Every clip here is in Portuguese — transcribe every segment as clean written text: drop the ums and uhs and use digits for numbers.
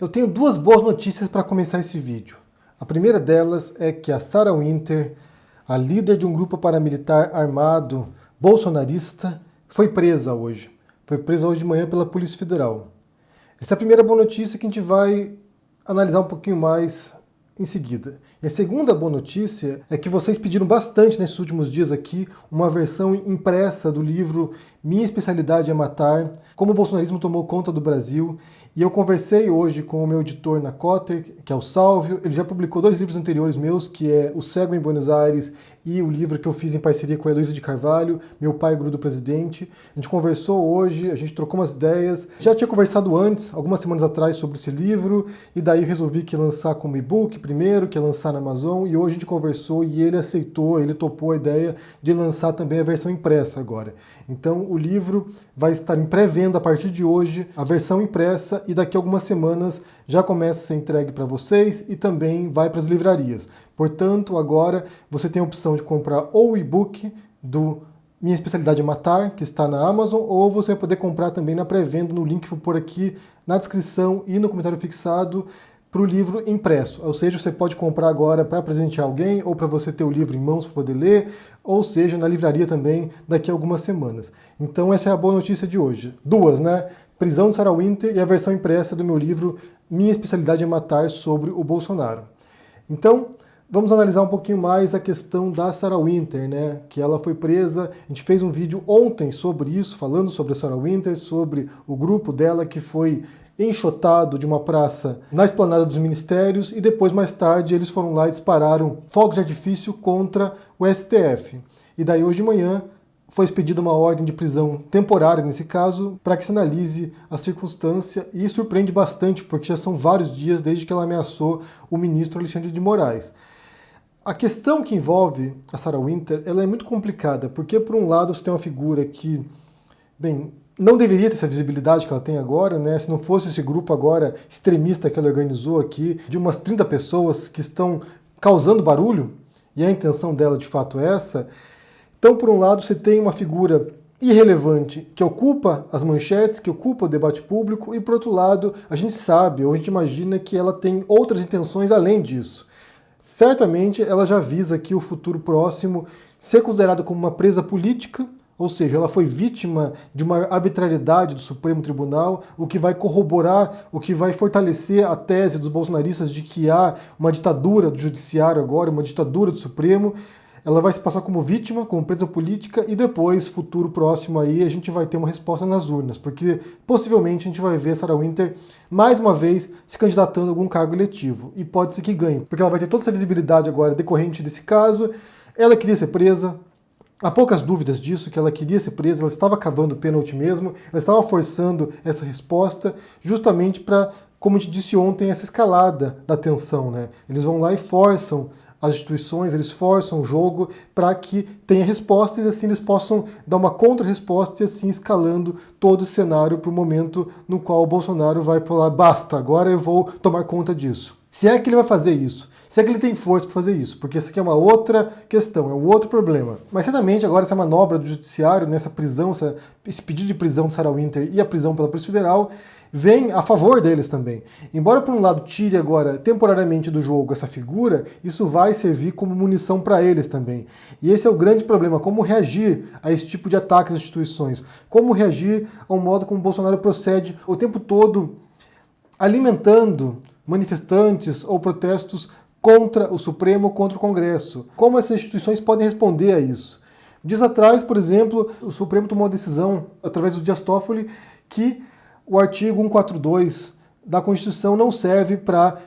Eu tenho duas boas notícias para começar esse vídeo. A primeira delas é que a Sarah Winter, a líder de um grupo paramilitar armado bolsonarista, foi presa hoje. Foi presa hoje de manhã pela Polícia Federal. Essa é a primeira boa notícia que a gente vai analisar um pouquinho mais em seguida. E a segunda boa notícia é que vocês pediram bastante nesses últimos dias aqui uma versão impressa do livro Minha Especialidade é Matar, Como o Bolsonarismo Tomou Conta do Brasil. E eu conversei hoje com o meu editor na Cotter, que é o Sálvio. Ele já publicou 2 livros anteriores meus, que é O Cego em Buenos Aires e o livro que eu fiz em parceria com a Heloísa de Carvalho, Meu Pai Guru do Presidente. A gente conversou hoje, a gente trocou umas ideias. Já tinha conversado antes, algumas semanas atrás, sobre esse livro, e daí resolvi que ia lançar como e-book primeiro, que ia lançar na Amazon, e hoje a gente conversou e ele aceitou, ele topou a ideia de lançar também a versão impressa agora. Então o livro vai estar em pré-venda a partir de hoje, a versão impressa, e daqui a algumas semanas já começa a ser entregue para vocês e também vai para as livrarias. Portanto, agora você tem a opção de comprar ou o e-book do Minha Especialidade é Matar, que está na Amazon, ou você vai poder comprar também na pré-venda no link que vou pôr aqui na descrição e no comentário fixado para o livro impresso. Ou seja, você pode comprar agora para presentear alguém ou para você ter o livro em mãos para poder ler, ou seja, na livraria também daqui a algumas semanas. Então essa é a boa notícia de hoje. Duas, né? Prisão de Sarah Winter e a versão impressa do meu livro Minha Especialidade é Matar, sobre o Bolsonaro. Então, vamos analisar um pouquinho mais a questão da Sarah Winter, né? Que ela foi presa. A gente fez um vídeo ontem sobre isso, falando sobre a Sarah Winter, sobre o grupo dela que foi enxotado de uma praça na Esplanada dos Ministérios, e depois, mais tarde, eles foram lá e dispararam fogos de artifício contra o STF. E daí, hoje de manhã, foi expedida uma ordem de prisão temporária, nesse caso, para que se analise a circunstância, e surpreende bastante, porque já são vários dias desde que ela ameaçou o ministro Alexandre de Moraes. A questão que envolve a Sarah Winter, ela é muito complicada, porque por um lado você tem uma figura que, bem, não deveria ter essa visibilidade que ela tem agora, né? Se não fosse esse grupo agora extremista que ela organizou aqui, de umas 30 pessoas que estão causando barulho, e a intenção dela de fato é essa. Então, por um lado, você tem uma figura irrelevante que ocupa as manchetes, que ocupa o debate público, e por outro lado, a gente sabe, ou a gente imagina que ela tem outras intenções além disso. Certamente ela já visa aqui o futuro próximo ser considerada como uma presa política, ou seja, ela foi vítima de uma arbitrariedade do Supremo Tribunal, o que vai corroborar, o que vai fortalecer a tese dos bolsonaristas de que há uma ditadura do judiciário agora, uma ditadura do Supremo. Ela vai se passar como vítima, como presa política, e depois, futuro próximo aí, a gente vai ter uma resposta nas urnas, porque possivelmente a gente vai ver Sarah Winter mais uma vez se candidatando a algum cargo eletivo, e pode ser que ganhe, porque ela vai ter toda essa visibilidade agora decorrente desse caso. Ela queria ser presa, há poucas dúvidas disso, que ela queria ser presa, ela estava cavando o pênalti mesmo, ela estava forçando essa resposta justamente para, como a gente disse ontem, essa escalada da tensão, né? Eles vão lá e forçam as instituições, eles forçam o jogo para que tenha respostas, e assim eles possam dar uma contra-resposta, e assim escalando todo o cenário para o momento no qual o Bolsonaro vai falar: basta, agora eu vou tomar conta disso. Se é que ele vai fazer isso, se é que ele tem força para fazer isso, porque isso aqui é uma outra questão, é um outro problema. Mas certamente agora essa manobra do judiciário, nessa prisão, esse pedido de prisão de Sarah Winter e a prisão pela Polícia Federal, vem a favor deles também. Embora por um lado tire agora temporariamente do jogo essa figura, isso vai servir como munição para eles também. E esse é o grande problema: como reagir a esse tipo de ataques às instituições, como reagir ao modo como o Bolsonaro procede o tempo todo alimentando manifestantes ou protestos contra o Supremo, contra o Congresso. Como essas instituições podem responder a isso? Dias atrás, por exemplo, o Supremo tomou uma decisão, através do Dias Toffoli, que o artigo 142 da Constituição não serve para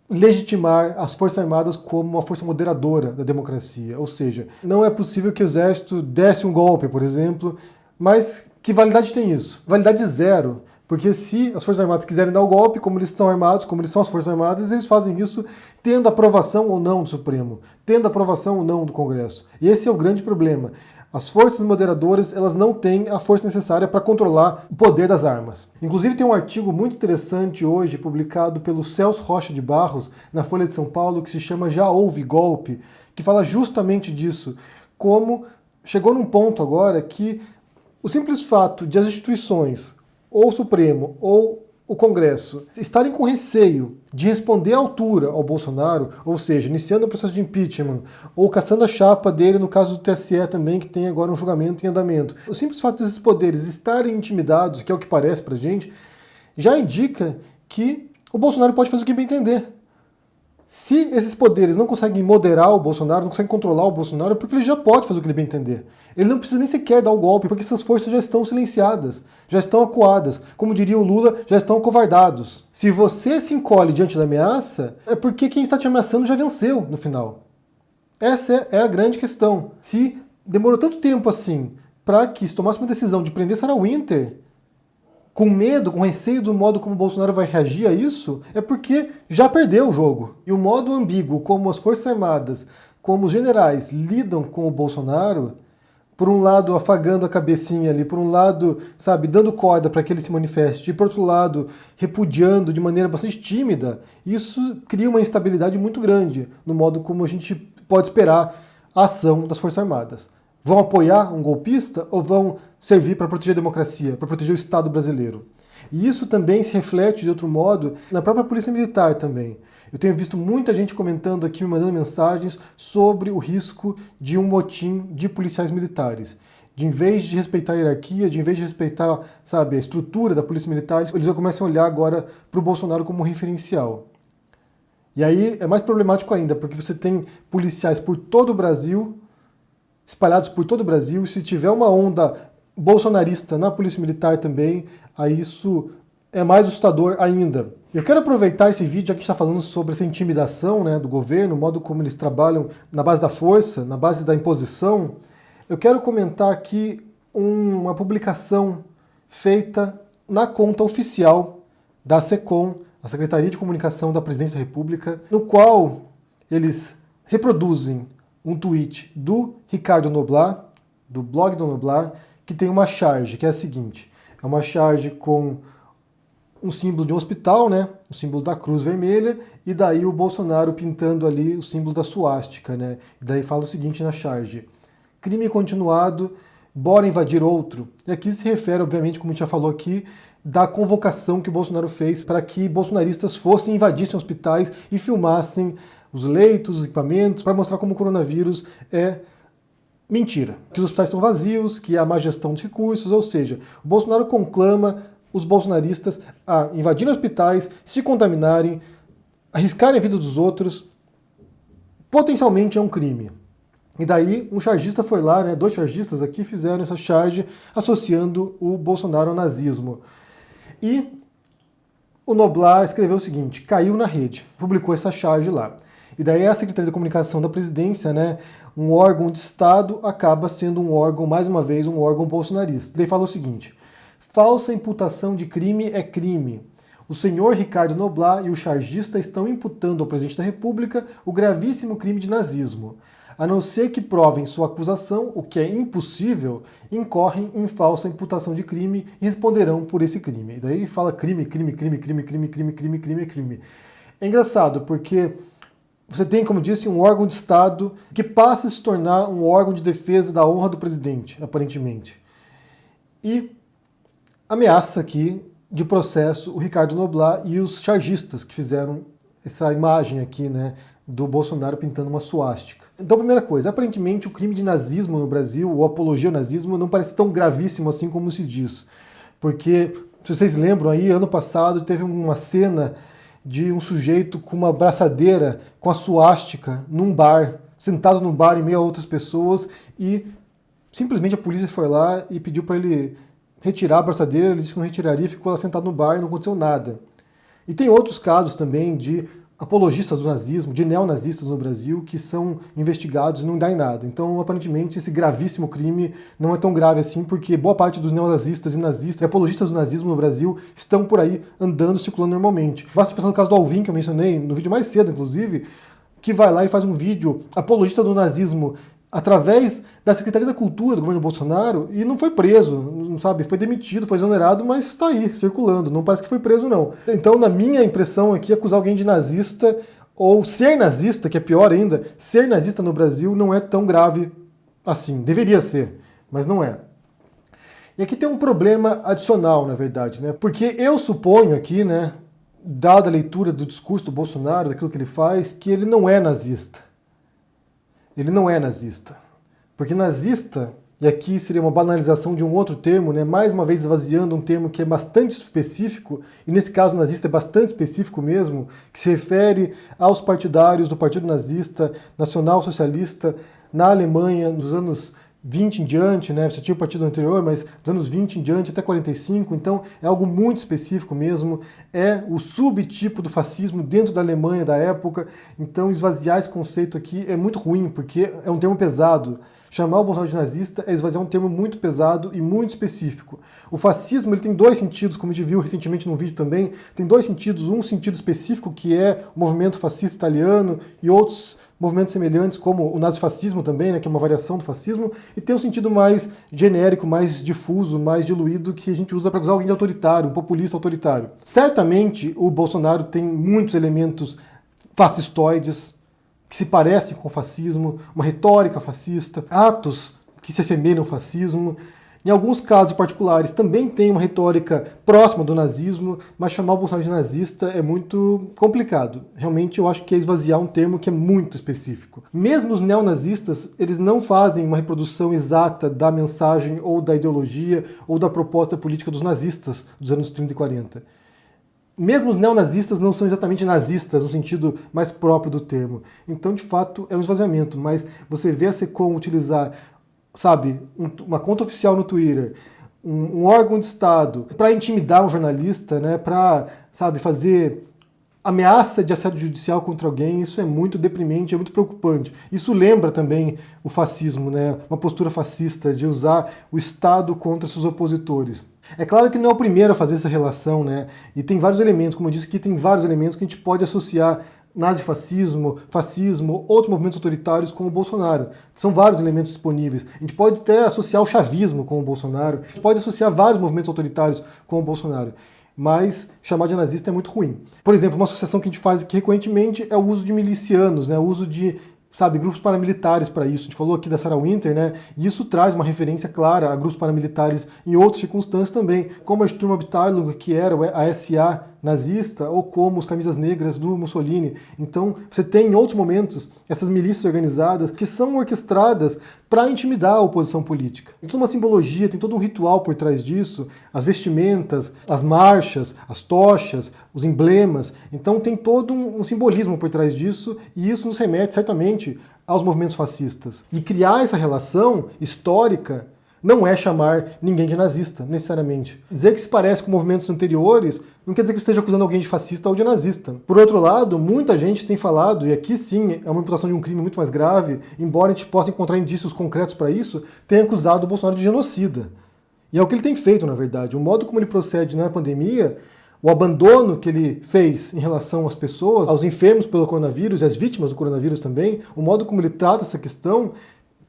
legitimar as Forças Armadas como uma força moderadora da democracia. Ou seja, não é possível que o Exército desse um golpe, por exemplo, mas que validade tem isso? Validade zero. Porque se as Forças Armadas quiserem dar o golpe, como eles estão armados, como eles são as Forças Armadas, eles fazem isso tendo aprovação ou não do Supremo, tendo aprovação ou não do Congresso. E esse é o grande problema. As forças moderadoras, elas não têm a força necessária para controlar o poder das armas. Inclusive tem um artigo muito interessante hoje, publicado pelo Celso Rocha de Barros, na Folha de São Paulo, que se chama Já Houve Golpe, que fala justamente disso, como chegou num ponto agora que o simples fato de as instituições, ou o Supremo, ou o Congresso estarem com receio de responder à altura ao Bolsonaro, ou seja, iniciando o processo de impeachment, ou caçando a chapa dele no caso do TSE também, que tem agora um julgamento em andamento. O simples fato desses poderes estarem intimidados, que é o que parece pra gente, já indica que o Bolsonaro pode fazer o que bem entender. Se esses poderes não conseguem moderar o Bolsonaro, não conseguem controlar o Bolsonaro, é porque ele já pode fazer o que ele bem entender. Ele não precisa nem sequer dar o golpe, porque essas forças já estão silenciadas, já estão acuadas. Como diria o Lula, já estão acovardados. Se você se encolhe diante da ameaça, é porque quem está te ameaçando já venceu no final. Essa é a grande questão. Se demorou tanto tempo assim para que se tomasse uma decisão de prender Sarah Winter, com medo, com receio do modo como o Bolsonaro vai reagir a isso, é porque já perdeu o jogo. E o modo ambíguo como as Forças Armadas, como os generais lidam com o Bolsonaro, por um lado afagando a cabecinha ali, por um lado, sabe, dando corda para que ele se manifeste, e por outro lado, repudiando de maneira bastante tímida, isso cria uma instabilidade muito grande no modo como a gente pode esperar a ação das Forças Armadas. Vão apoiar um golpista ou vão servir para proteger a democracia, para proteger o Estado brasileiro? E isso também se reflete, de outro modo, na própria Polícia Militar também. Eu tenho visto muita gente comentando aqui, me mandando mensagens sobre o risco de um motim de policiais militares. De, em vez de respeitar a hierarquia, de em vez de respeitar, sabe, a estrutura da Polícia Militar, eles já começam a olhar agora para o Bolsonaro como referencial. E aí é mais problemático ainda, porque você tem policiais por todo o Brasil, espalhados por todo o Brasil, e se tiver uma onda bolsonarista na Polícia Militar também, aí isso é mais assustador ainda. Eu quero aproveitar esse vídeo, já que está falando sobre essa intimidação, né, do governo, o modo como eles trabalham na base da força, na base da imposição. Eu quero comentar aqui uma publicação feita na conta oficial da SECOM, a Secretaria de Comunicação da Presidência da República, no qual eles reproduzem um tweet do Ricardo Noblat, do blog do Noblat, que tem uma charge, que é a seguinte: é uma charge com um símbolo de um hospital, né, o símbolo da cruz vermelha, e daí o Bolsonaro pintando ali o símbolo da suástica, né, e daí fala o seguinte na charge: crime continuado, bora invadir outro. E aqui se refere, obviamente, como a gente já falou aqui, da convocação que o Bolsonaro fez para que bolsonaristas fossem, invadissem hospitais e filmassem os leitos, os equipamentos, para mostrar como o coronavírus é mentira. Que os hospitais estão vazios, que há má gestão dos recursos, ou seja, o Bolsonaro conclama os bolsonaristas a invadirem hospitais, se contaminarem, arriscarem a vida dos outros. Potencialmente é um crime. E daí um chargista foi lá, né, 2 chargistas aqui fizeram essa charge associando o Bolsonaro ao nazismo. E o Noblat escreveu o seguinte: caiu na rede, publicou essa charge lá. E daí a Secretaria de Comunicação da Presidência, né, um órgão de Estado, acaba sendo um órgão, mais uma vez, um órgão bolsonarista. Ele fala o seguinte: falsa imputação de crime é crime. O senhor Ricardo Noblat e o chargista estão imputando ao presidente da República o gravíssimo crime de nazismo. A não ser que provem sua acusação, o que é impossível, incorrem em falsa imputação de crime e responderão por esse crime. E daí fala crime, crime, crime, crime, crime, crime, crime, crime, crime. É engraçado, porque você tem, como disse, um órgão de Estado que passa a se tornar um órgão de defesa da honra do presidente, aparentemente. E ameaça aqui de processo o Ricardo Noblat e os chargistas que fizeram essa imagem aqui, né, do Bolsonaro pintando uma suástica. Então, primeira coisa, aparentemente o crime de nazismo no Brasil, ou apologia ao nazismo, não parece tão gravíssimo assim como se diz. Porque, se vocês lembram aí, ano passado teve uma cena de um sujeito com uma braçadeira com a suástica num bar, sentado num bar em meio a outras pessoas, e simplesmente a polícia foi lá e pediu para ele retirar a braçadeira, ele disse que não retiraria, ficou lá sentado no bar e não aconteceu nada. E tem outros casos também de apologistas do nazismo, de neonazistas no Brasil, que são investigados e não dá em nada. Então, aparentemente, esse gravíssimo crime não é tão grave assim, porque boa parte dos neonazistas e nazistas e apologistas do nazismo no Brasil estão por aí andando, circulando normalmente. Basta pensar no caso do Alvin, que eu mencionei no vídeo mais cedo, inclusive, que vai lá e faz um vídeo apologista do nazismo através da Secretaria da Cultura do governo Bolsonaro e não foi preso, não sabe, foi demitido, foi exonerado, mas está aí, circulando, não parece que foi preso não. Então, na minha impressão aqui, acusar alguém de nazista ou ser nazista, que é pior ainda, ser nazista no Brasil não é tão grave assim, deveria ser, mas não é. E aqui tem um problema adicional, na verdade, né? Porque eu suponho aqui, né, dada a leitura do discurso do Bolsonaro, daquilo que ele faz, que ele não é nazista. Ele não é nazista. Porque nazista, e aqui seria uma banalização de um outro termo, né, mais uma vez esvaziando um termo que é bastante específico, e nesse caso nazista é bastante específico mesmo, que se refere aos partidários do Partido Nazista, Nacional Socialista, na Alemanha, nos anos 20 em diante, né? Você tinha o partido anterior, mas dos anos 20 em diante até 45, então é algo muito específico mesmo, é o subtipo do fascismo dentro da Alemanha da época, então esvaziar esse conceito aqui é muito ruim, porque é um termo pesado. Chamar o Bolsonaro de nazista é esvaziar um termo muito pesado e muito específico. O fascismo ele tem dois sentidos, como a gente viu recentemente num vídeo também, tem dois sentidos, um sentido específico que é o movimento fascista italiano e outros movimentos semelhantes como o nazifascismo também, né, que é uma variação do fascismo, e tem um sentido mais genérico, mais difuso, mais diluído que a gente usa para acusar alguém de autoritário, um populista autoritário. Certamente o Bolsonaro tem muitos elementos fascistoides, que se parecem com o fascismo, uma retórica fascista, atos que se assemelham ao fascismo. Em alguns casos particulares também tem uma retórica próxima do nazismo, mas chamar o Bolsonaro de nazista é muito complicado. Realmente eu acho que é esvaziar um termo que é muito específico. Mesmo os neonazistas, eles não fazem uma reprodução exata da mensagem ou da ideologia ou da proposta política dos nazistas dos anos 30 e 40. Mesmo os neonazistas não são exatamente nazistas no sentido mais próprio do termo. Então, de fato, é um esvaziamento. Mas você vê a SECOM utilizar, sabe, uma conta oficial no Twitter, um órgão de Estado, para intimidar um jornalista, né, para, sabe, fazer ameaça de assédio judicial contra alguém, isso é muito deprimente, é muito preocupante. Isso lembra também o fascismo, né, uma postura fascista de usar o Estado contra seus opositores. É claro que não é o primeiro a fazer essa relação, né? E tem vários elementos, como eu disse aqui, tem vários elementos que a gente pode associar nazifascismo, fascismo, outros movimentos autoritários com o Bolsonaro. São vários elementos disponíveis. A gente pode até associar o chavismo com o Bolsonaro, a gente pode associar vários movimentos autoritários com o Bolsonaro. Mas chamar de nazista é muito ruim. Por exemplo, uma associação que a gente faz aqui recorrentemente é o uso de milicianos, né? O uso de, sabe, grupos paramilitares para isso. A gente falou aqui da Sarah Winter, né? E isso traz uma referência clara a grupos paramilitares em outras circunstâncias também, como a Sturmabteilung, que era a SA nazista, ou como os camisas negras do Mussolini. Então, você tem em outros momentos essas milícias organizadas que são orquestradas para intimidar a oposição política. Tem toda uma simbologia, tem todo um ritual por trás disso, as vestimentas, as marchas, as tochas, os emblemas. Então tem todo um simbolismo por trás disso, e isso nos remete certamente aos movimentos fascistas. E criar essa relação histórica não é chamar ninguém de nazista, necessariamente. Dizer que se parece com movimentos anteriores não quer dizer que esteja acusando alguém de fascista ou de nazista. Por outro lado, muita gente tem falado, e aqui sim é uma imputação de um crime muito mais grave, embora a gente possa encontrar indícios concretos para isso, tem acusado o Bolsonaro de genocida. E é o que ele tem feito, na verdade. O modo como ele procede na pandemia, o abandono que ele fez em relação às pessoas, aos enfermos pelo coronavírus e às vítimas do coronavírus também, o modo como ele trata essa questão,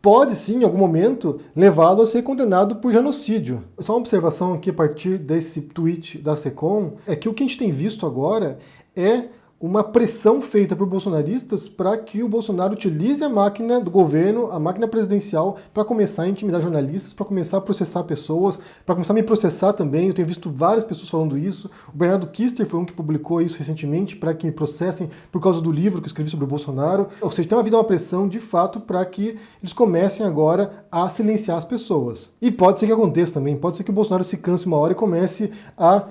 pode sim, em algum momento, levá-lo a ser condenado por genocídio. Só uma observação aqui a partir desse tweet da SECOM, é que o que a gente tem visto agora é uma pressão feita por bolsonaristas para que o Bolsonaro utilize a máquina do governo, a máquina presidencial, para começar a intimidar jornalistas, para começar a processar pessoas, para começar a me processar também. Eu tenho visto várias pessoas falando isso. O Bernardo Kister foi um que publicou isso recentemente, para que me processem por causa do livro que eu escrevi sobre o Bolsonaro. Ou seja, tem havido uma pressão, de fato, para que eles comecem agora a silenciar as pessoas. E pode ser que aconteça também, pode ser que o Bolsonaro se canse uma hora e comece a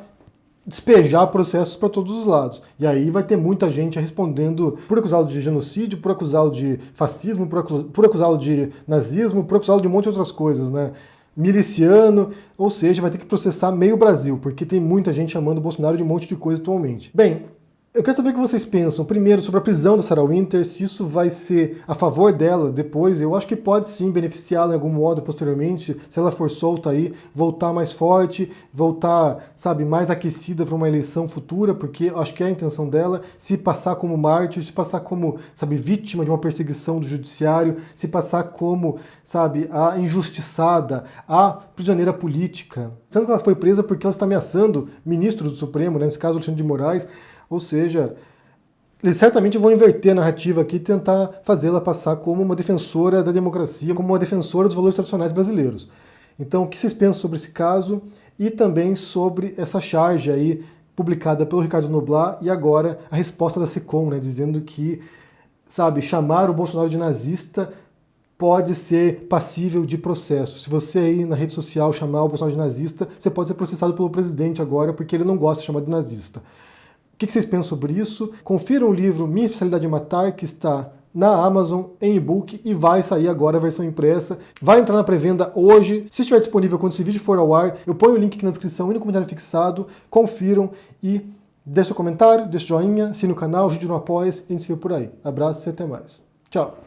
despejar processos para todos os lados. E aí vai ter muita gente respondendo por acusá-lo de genocídio, por acusá-lo de fascismo, por acusá-lo de nazismo, por acusá-lo de um monte de outras coisas, né? Miliciano, ou seja, vai ter que processar meio Brasil, porque tem muita gente chamando o Bolsonaro de um monte de coisa atualmente. Bem, eu quero saber o que vocês pensam, primeiro, sobre a prisão da Sarah Winter, se isso vai ser a favor dela depois. Eu acho que pode sim beneficiá-la em algum modo posteriormente, se ela for solta aí, voltar mais forte, voltar, sabe, mais aquecida para uma eleição futura, porque eu acho que é a intenção dela, se passar como mártir, se passar como, sabe, vítima de uma perseguição do judiciário, se passar como, sabe, a injustiçada, a prisioneira política. Sendo que ela foi presa porque ela está ameaçando ministros do Supremo, né, nesse caso Alexandre de Moraes. Ou seja, eles certamente vão inverter a narrativa aqui e tentar fazê-la passar como uma defensora da democracia, como uma defensora dos valores tradicionais brasileiros. Então, o que vocês pensam sobre esse caso e também sobre essa charge aí publicada pelo Ricardo Noblat e agora a resposta da SECOM, né, dizendo que, sabe, chamar o Bolsonaro de nazista pode ser passível de processo. Se você aí na rede social chamar o Bolsonaro de nazista, você pode ser processado pelo presidente agora porque ele não gosta de chamar de nazista. O que vocês pensam sobre isso? Confiram o livro Minha Especialidade é Matar, que está na Amazon, em e-book, e vai sair agora a versão impressa. Vai entrar na pré-venda hoje. Se estiver disponível quando esse vídeo for ao ar, eu ponho o link aqui na descrição e no comentário fixado. Confiram e deixe seu comentário, deixe joinha, assine o canal, ajude no apoia, e a gente se vê por aí. Abraço e até mais. Tchau!